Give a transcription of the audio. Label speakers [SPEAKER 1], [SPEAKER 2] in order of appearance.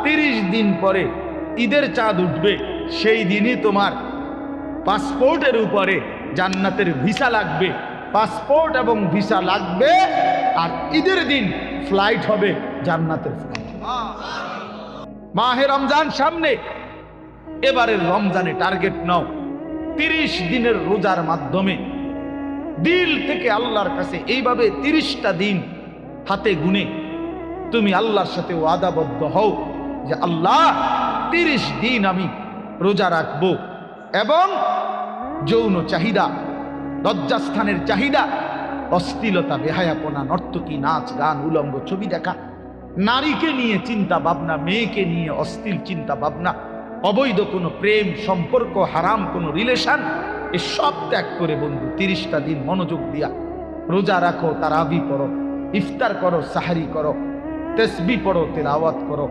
[SPEAKER 1] 30 দিন পরে ঈদের চাঁদ উঠবে, সেই দিনই তোমার পাসপোর্টের উপরে জান্নাতের ভিসা লাগবে। পাসপোর্ট এবং ভিসা লাগবে, আর ঈদের দিন ফ্লাইট হবে জান্নাতের ফ্লাইট। মাহে রমজান সামনে, এবারের রমজানে টার্গেট নাও 30 দিনের রোজার মাধ্যমে দিল থেকে আল্লাহর কাছে এইভাবে 30টা দিন হাতে গুনে তুমি আল্লাহর সাথে ওয়াদাবদ্ধ হও যে আল্লাহ 30 দিন আমি রোজা রাখবো, এবং যৌন চাহিদা, লজ্জাস্থানের চাহিদা, অশ্লীলতা, বেহায়াপনা, নর্তকী, নাচ গান, উলঙ্গ ছবি দেখা, নারীকে নিয়ে চিন্তা ভাবনা, মেয়েকে নিয়ে অশ্লীল চিন্তা ভাবনা, অবৈধ কোনো প্রেম সম্পর্ক, হারাম কোনো রিলেশন, এসব ত্যাগ করে বন্ধু 30টা দিন মনোযোগ দিয়া রোজা রাখো, তারাবি পড়ো, ইফতার করো, সাহারি করো, তাসবিহ পড়ো, তেলাওয়াত করো।